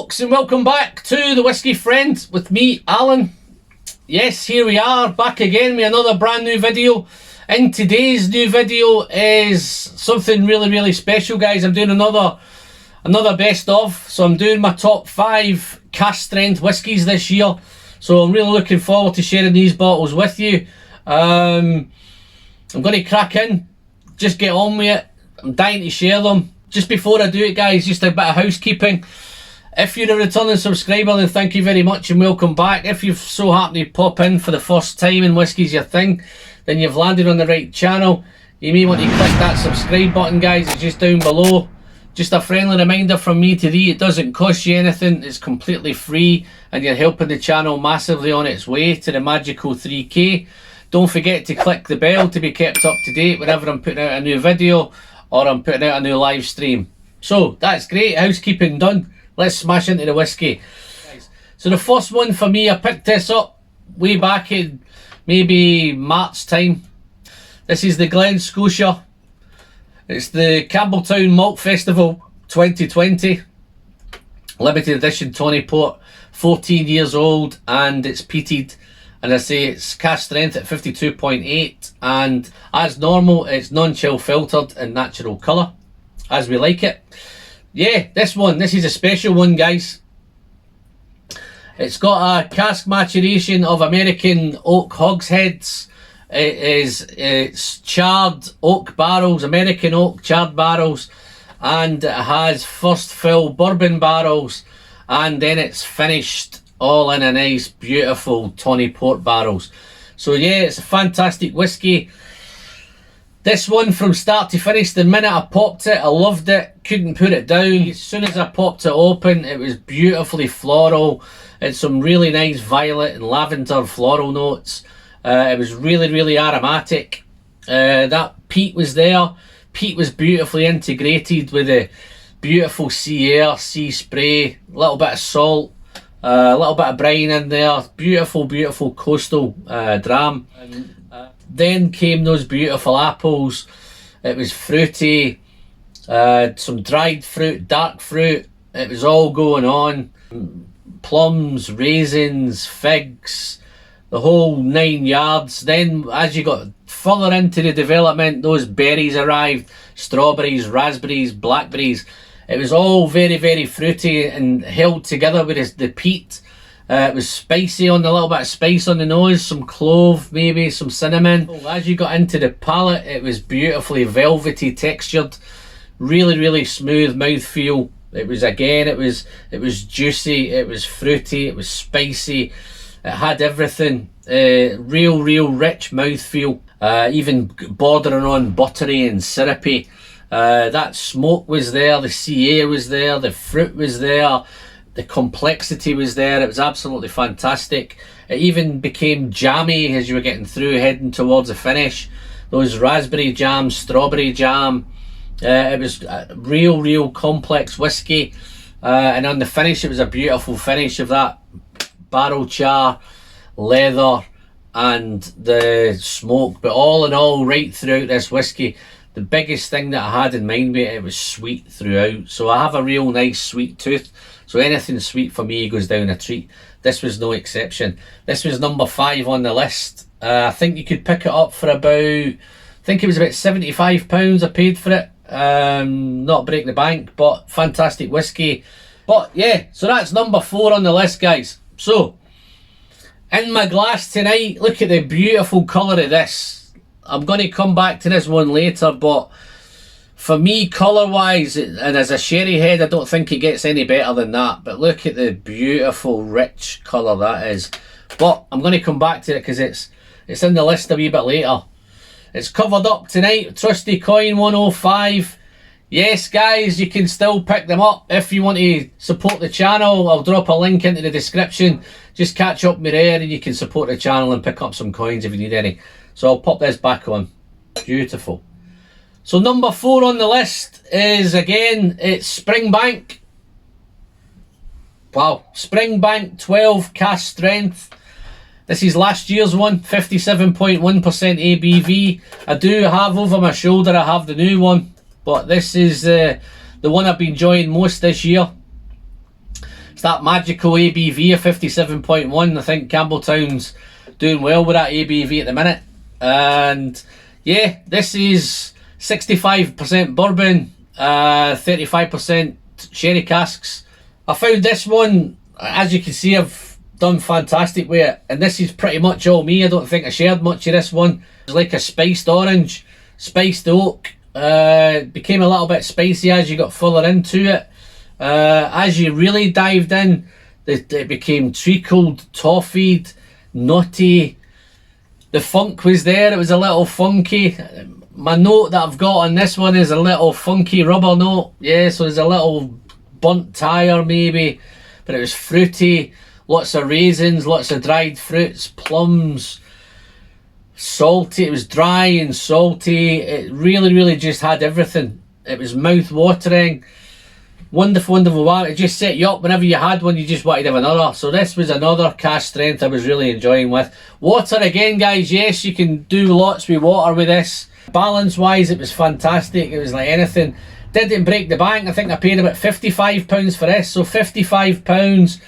folks, and welcome back to the Whiskey Friend with me, Alan. Yes, here we are back again with another brand new video. And today's new video is something really special, guys. I'm doing another best of. So I'm doing my top 5 cask strength whiskies this year. So I'm really looking forward to sharing these bottles with you. I'm going to crack in, just get on with it. I'm dying to share them. Just before I do it, guys, just a bit of housekeeping. If you're a returning subscriber, then thank you very much and welcome back. If you've so happened to pop in for the first time and whiskey's your thing, then you've landed on the right channel. You may want to click that subscribe button, guys. It's just down below. Just a friendly reminder from me to thee, it doesn't cost you anything, it's completely free, and you're helping the channel massively on its way to the magical 3K. Don't forget to click the bell to be kept up to date whenever I'm putting out a new video or I'm putting out a new live stream. So that's great, housekeeping done. Let's smash into the whiskey. So the first one for me, I picked this up way back in maybe March time. This is the Glen Scotia. It's the Campbelltown Malt Festival 2020. Limited edition Tawny Port. 14 years old and it's peated. And I say it's cask strength at 52.8. And as normal, it's non-chill filtered and natural colour. As we like it. Yeah, this is a special one, guys. It's got a cask maturation of American oak hogsheads. It's charred oak barrels, American oak charred barrels, and it has first fill bourbon barrels, and then it's finished all in a nice beautiful tawny port barrels. So yeah, it's a fantastic whiskey. This one from start to finish, the minute I popped it, I loved it, couldn't put it down. As soon as I popped it open, it was beautifully floral. It had some really nice violet and lavender floral notes. It was really aromatic. That peat was there. Peat was beautifully integrated with the beautiful sea air, sea spray, a little bit of salt, a little bit of brine in there. Beautiful coastal dram. Then came those beautiful apples. It was fruity, some dried fruit, dark fruit. It was all going on. Plums, raisins, figs, the whole 9 yards. Then as you got further into the development, those berries arrived, strawberries, raspberries, blackberries. It was all very fruity and held together with the peat. It was spicy, on the little bit of spice on the nose, some clove, maybe some cinnamon. As you got into the palate, it was beautifully velvety textured, really smooth mouthfeel. It was juicy, it was fruity, it was spicy. It had everything. Real rich mouthfeel, even bordering on buttery and syrupy. That smoke was there, the sea air was there, the fruit was there. The complexity was there. It was absolutely fantastic. It even became jammy as you were getting through, heading towards the finish. Those raspberry jam, strawberry jam. It was a real complex whiskey. And on the finish, it was a beautiful finish of that barrel char, leather, and the smoke. But all in all, right throughout this whiskey, the biggest thing that I had in mind with it was sweet throughout. So I have a real nice sweet tooth. So anything sweet for me goes down a treat. This was no exception. This was number 5 on the list. I think you could pick it up for about, I think it was about £75 I paid for it. Not break the bank, but fantastic whiskey. But yeah, so that's number 4 on the list, guys. So, in my glass tonight, look at the beautiful colour of this. I'm going to come back to this one later, but for me, colour-wise, and as a sherry head, I don't think it gets any better than that. But look at the beautiful, rich colour that is. But I'm going to come back to it because it's in the list a wee bit later. It's covered up tonight, Trusty Coin 105. Yes, guys, you can still pick them up if you want to support the channel. I'll drop a link into the description. Just catch up with there and you can support the channel and pick up some coins if you need any. So I'll pop this back on. Beautiful. So number 4 on the list is, again, it's Springbank. Wow, Springbank 12 cask strength. This is last year's one, 57.1% ABV. I do have over my shoulder, I have the new one, but this is the one I've been enjoying most this year. It's that magical ABV of 57.1. I think Campbelltown's doing well with that ABV at the minute. And yeah, this is 65% bourbon, 35% sherry casks. I found this one, as you can see, I've done fantastic with it, and this is pretty much all me. I don't think I shared much of this one. It's like a spiced orange, spiced oak. Became a little bit spicy as you got further into it. As you really dived in, it became treacled, toffeed, nutty. The funk was there. It was a little funky. My note that I've got on this one is a little funky rubber note. Yeah, so there's a little burnt tyre maybe, but it was fruity. Lots of raisins, lots of dried fruits, plums, salty. It was dry and salty. It really just had everything. It was mouth-watering. Wonderful, wonderful wine. It just set you up whenever you had one, you just wanted to have another. So this was another cask strength I was really enjoying with. Water again, guys. Yes, you can do lots with water with this. Balance-wise, it was fantastic. It was like anything. Didn't break the bank. I think I paid about £55 for this. So £55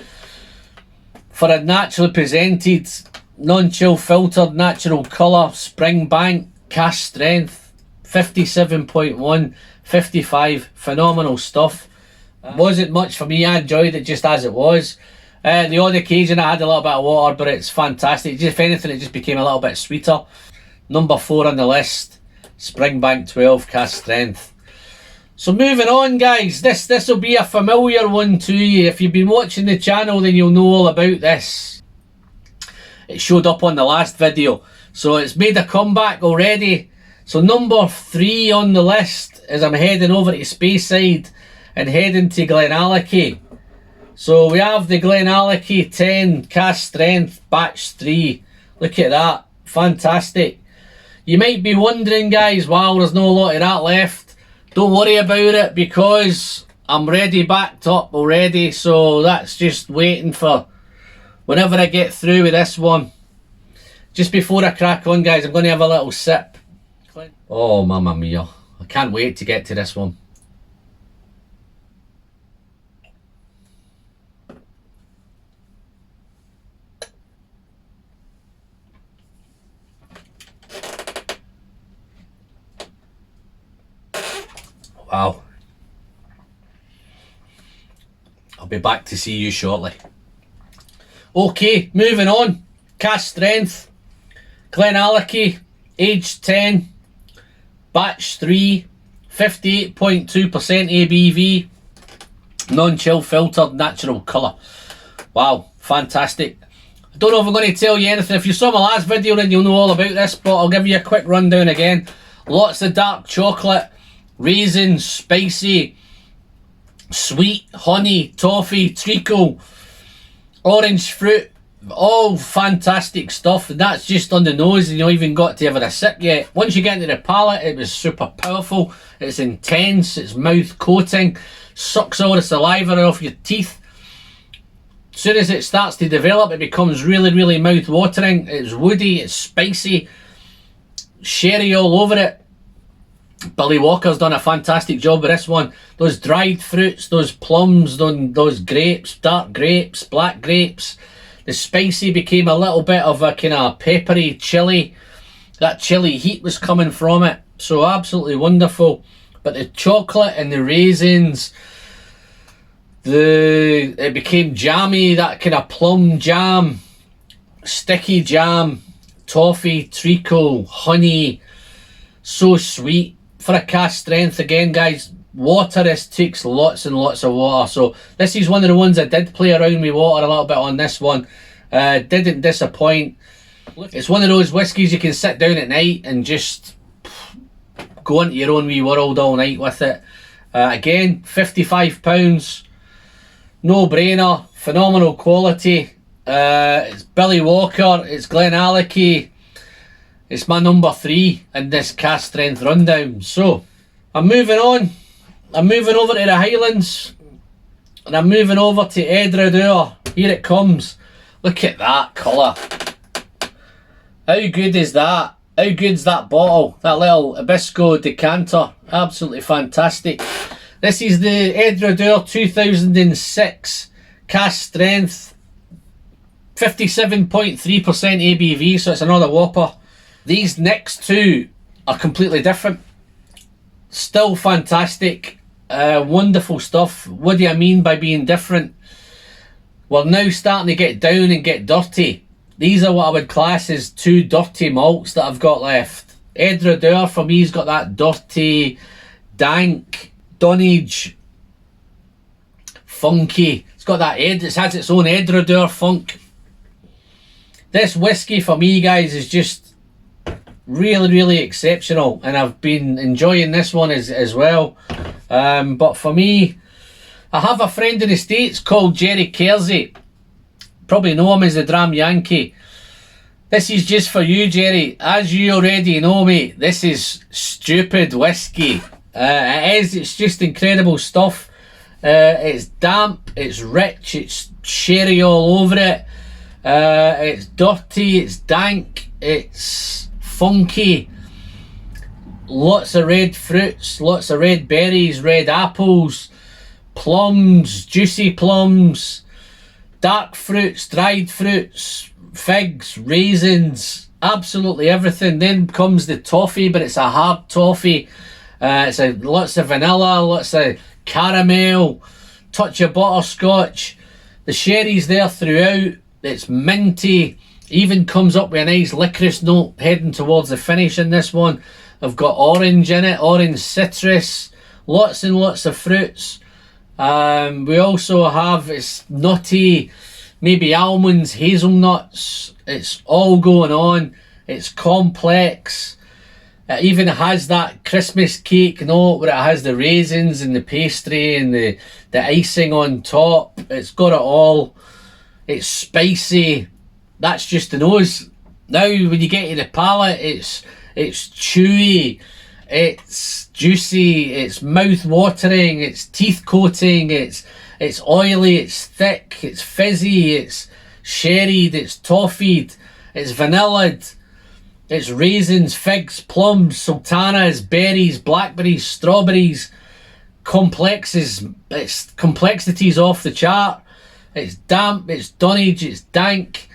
for a naturally presented, non-chill filtered, natural colour, Springbank, cask strength, 57.1, 55, phenomenal stuff. Wasn't much for me. I enjoyed it just as it was. The odd occasion I had a little bit of water, but it's fantastic. If anything, it just became a little bit sweeter. Number 4 on the list, Springbank 12 cask strength. So moving on, guys, this will be a familiar one to you. If you've been watching the channel, then you'll know all about this. It showed up on the last video, so it's made a comeback already. So number 3 on the list is I'm heading over to Speyside and heading to GlenAllachie. So we have the GlenAllachie 10 cask strength batch 3. Look at that, fantastic. You might be wondering, guys, wow, there's no lot of that left. Don't worry about it, because I'm ready, backed up already. So that's just waiting for whenever I get through with this one. Just before I crack on, guys, I'm going to have a little sip. Oh, mamma mia. I can't wait to get to this one. Wow. I'll be back to see you shortly. Okay, moving on. Cask strength, GlenAllachie, aged 10, batch 3, 58.2% ABV, non-chill filtered, natural colour. Wow, fantastic. I don't know if I'm going to tell you anything. If you saw my last video, then you'll know all about this, but I'll give you a quick rundown again. Lots of dark chocolate, raisins, spicy, sweet, honey, toffee, treacle, orange fruit, all fantastic stuff. And that's just on the nose, and you haven't even got to have a sip yet. Once you get into the palate, it was super powerful. It's intense, it's mouth coating, sucks all the saliva off your teeth. As soon as it starts to develop, it becomes really mouth watering. It's woody, it's spicy, sherry all over it. Billy Walker's done a fantastic job with this one. Those dried fruits, those plums, those grapes, dark grapes, black grapes. The spicy became a little bit of a kind of peppery chili. That chili heat was coming from it. So absolutely wonderful. But the chocolate and the raisins, it became jammy, that kind of plum jam, sticky jam, toffee, treacle, honey. So sweet. For a cask strength, again, guys, water, this takes lots and lots of water. So this is one of the ones I did play around with water a little bit on this one. Didn't disappoint. It's one of those whiskies you can sit down at night and just go into your own wee world all night with it. Again, £55. No brainer. Phenomenal quality. It's Billy Walker. It's GlenAllachie. It's my number 3 in this cask strength rundown. So I'm moving on. I'm moving over to the Highlands, and I'm moving over to Edradour. Here it comes. Look at that colour. How good is that? How good's that bottle? That little Hibisco decanter. Absolutely fantastic. This is the Edradour 2006 cask strength, 57.3% ABV, so it's another whopper. These next two are completely different. Still fantastic, wonderful stuff. What do I mean by being different? We're now starting to get down and get dirty. These are what I would class as two dirty malts that I've got left. Edradour for me has got that dirty, dank, dunnage, funky. It's got that it has its own Edradour funk. This whiskey for me, guys, is just really, really exceptional, and I've been enjoying this one as well. But for me, I have a friend in the States called Jerry Kersey. Probably know him as the Dram Yankee. This is just for you, Jerry. As you already know, mate, this is stupid whiskey. It is. It's just incredible stuff. It's damp, it's rich, it's sherry all over it. It's dirty, it's dank, it's funky. Lots of red fruits, lots of red berries, red apples, plums, juicy plums, dark fruits, dried fruits, figs, raisins, absolutely everything. Then comes the toffee, but it's a hard toffee. It's lots of vanilla, lots of caramel, touch of butterscotch. The sherry's there throughout. It's minty, even comes up with a nice licorice note heading towards the finish in this one. I've got orange in it, orange citrus, lots and lots of fruits. We also have, it's nutty, maybe almonds, hazelnuts. It's all going on. It's complex. It even has that Christmas cake note where it has the raisins and the pastry and the icing on top. It's got it all. It's spicy. That's just the nose. Now when you get to the palate, it's chewy, it's juicy, it's mouth-watering, it's teeth-coating, it's oily, it's thick, it's fizzy, it's sherried, it's toffied, it's vanillaed, it's raisins, figs, plums, sultanas, berries, blackberries, strawberries, it's complexities off the chart. It's damp, it's dunnage, it's dank.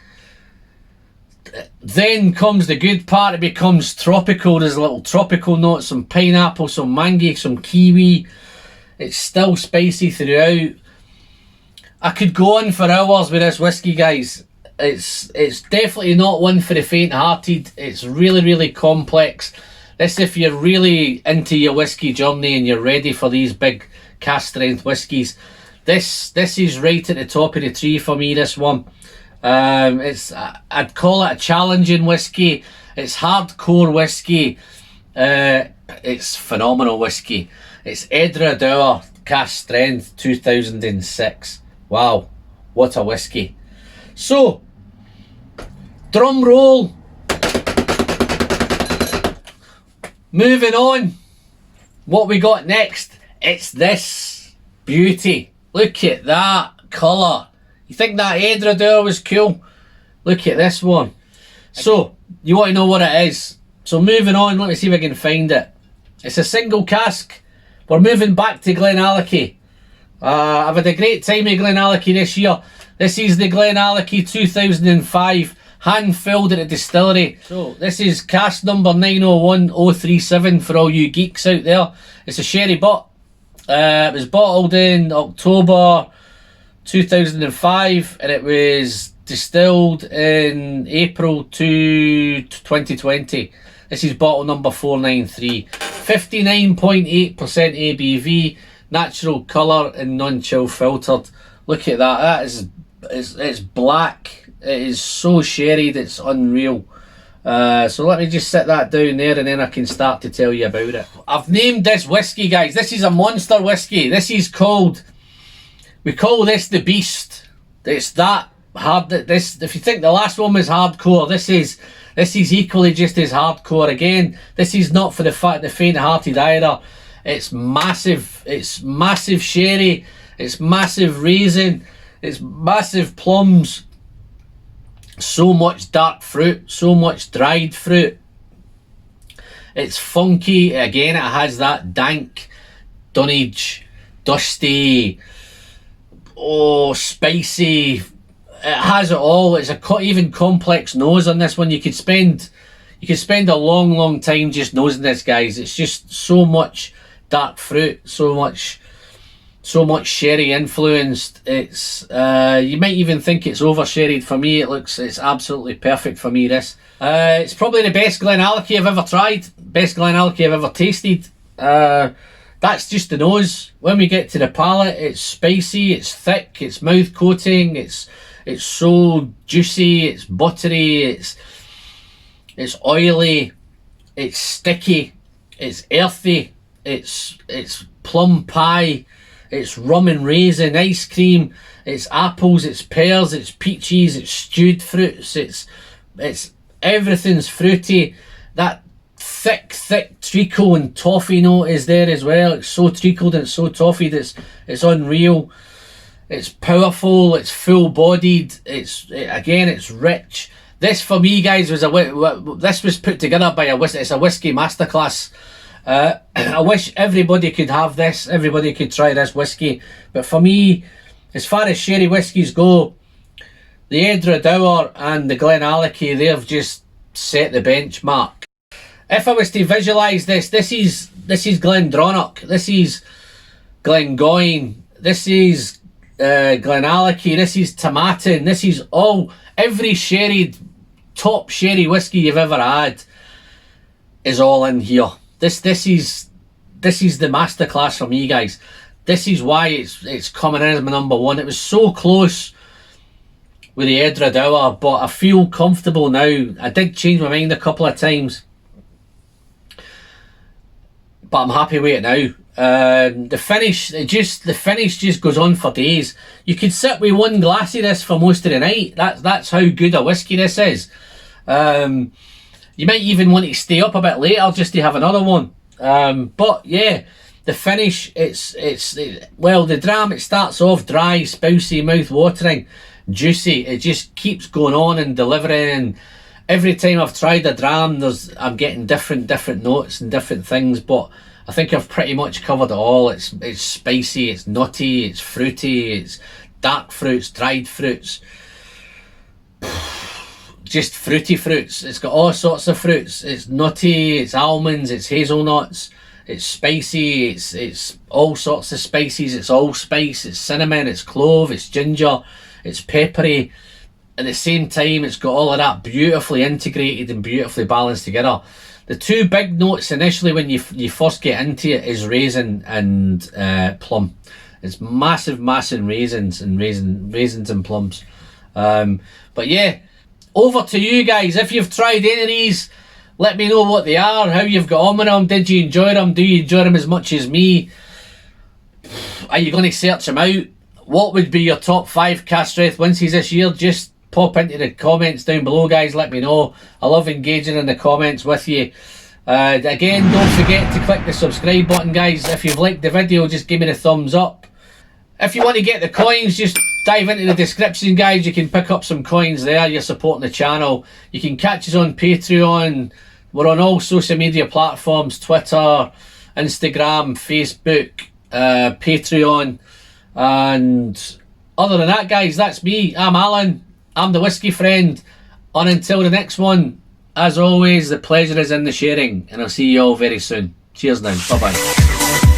Then comes the good part, it becomes tropical. There's a little tropical notes, some pineapple, some mango, some kiwi. It's still spicy throughout. I could go on for hours with this whiskey, guys. It's definitely not one for the faint-hearted. It's really, really complex. This, if you're really into your whiskey journey and you're ready for these big cask strength whiskies, this is right at the top of the tree for me, this one. I'd call it a challenging whiskey. It's hardcore whiskey. It's phenomenal whiskey. It's Edradour Cask Strength 2006. Wow, what a whiskey. So, drum roll. Moving on. What we got next? It's this beauty. Look at that colour. You think that Edradour was cool? Look at this one. So, you want to know what it is. So moving on, let me see if I can find it. It's a single cask. We're moving back to GlenAllachie. I've had a great time at GlenAllachie this year. This is the GlenAllachie 2005, hand-filled at the distillery. So, this is cask number 901037 for all you geeks out there. It's a sherry butt. It was bottled in October 2005 and it was distilled in April 2020. This is bottle number 493. 59.8% ABV, natural colour and non-chill filtered. Look at that. That is, it's black. It is so sherried, it's unreal. So let me just set that down there and then I can start to tell you about it. I've named this whiskey, guys. This is a monster whiskey. This is called, we call this the Beast. It's that hard. This, if you think the last one was hardcore, this is equally just as hardcore. Again, this is not for the faint-hearted either. It's massive. It's massive sherry. It's massive raisin. It's massive plums. So much dark fruit, so much dried fruit. It's funky. Again, it has that dank, dunnage, dusty, oh, spicy. It has it all. It's a even complex nose on this one. You could spend a long time just nosing this, guys. It's just so much dark fruit, so much sherry influenced. It's you might even think it's over sherried. For me, it's absolutely perfect for me, this. It's probably the best GlenAllachie I've ever tried, best GlenAllachie I've ever tasted. That's just the nose. When we get to the palate, it's spicy, it's thick, it's mouth coating, it's so juicy, it's buttery, it's oily, it's sticky, it's earthy, it's plum pie, it's rum and raisin ice cream, it's apples, it's pears, it's peaches, it's stewed fruits, it's everything's fruity. That thick treacle and toffee note is there as well. It's so treacled and so toffee that it's unreal. It's powerful, it's full bodied, it's rich. This for me, guys, this was put together by it's a whiskey masterclass. I wish everybody could have this, everybody could try this whiskey, but for me, as far as sherry whiskies go, the Edradour and the GlenAllachie, they've just set the benchmark. If I was to visualise this is Glendronach, this is Glengoyne, this is GlenAllachie, this is Tomatin, this is every top sherry whiskey you've ever had is all in here. This is the masterclass for me, guys. This is why it's coming in as my number one. It was so close with the Edradour, but I feel comfortable now. I did change my mind a couple of times, but I'm happy with it now. The finish just goes on for days. You could sit with one glass of this for most of the night. That's how good a whiskey this is. You might even want to stay up a bit later just to have another one. But yeah, the finish, the dram, it starts off dry, spousy, mouth-watering, juicy. It just keeps going on and delivering. And every time I've tried a dram, I'm getting different notes and different things. But I think I've pretty much covered it all. It's spicy, it's nutty, it's fruity, it's dark fruits, dried fruits, just fruity fruits. It's got all sorts of fruits. It's nutty, it's almonds, it's hazelnuts, it's spicy, it's all sorts of spices, it's allspice, it's cinnamon, it's clove, it's ginger, it's peppery. At the same time, it's got all of that beautifully integrated and beautifully balanced together. The two big notes initially when you first get into it is raisin and plum. It's massive raisins and plums. But yeah, over to you guys. If you've tried any of these, let me know what they are, how you've got on with them. Did you enjoy them? Do you enjoy them as much as me? Are you going to search them out? What would be your top 5 Cask whiskies this year? Just pop into the comments down below, guys. Let me know. I love engaging in the comments with you. Again, don't forget to click the subscribe button, guys. If you've liked the video, just give me the thumbs up. If you want to get the coins, just dive into the description, guys. You can pick up some coins there. You're supporting the channel. You can catch us on Patreon. We're on all social media platforms: Twitter, Instagram, Facebook, Patreon. And other than that, guys, that's me. I'm Alan. I'm the Whiskey Friend. And until the next one, as always, the pleasure is in the sharing. And I'll see you all very soon. Cheers now. Bye-bye.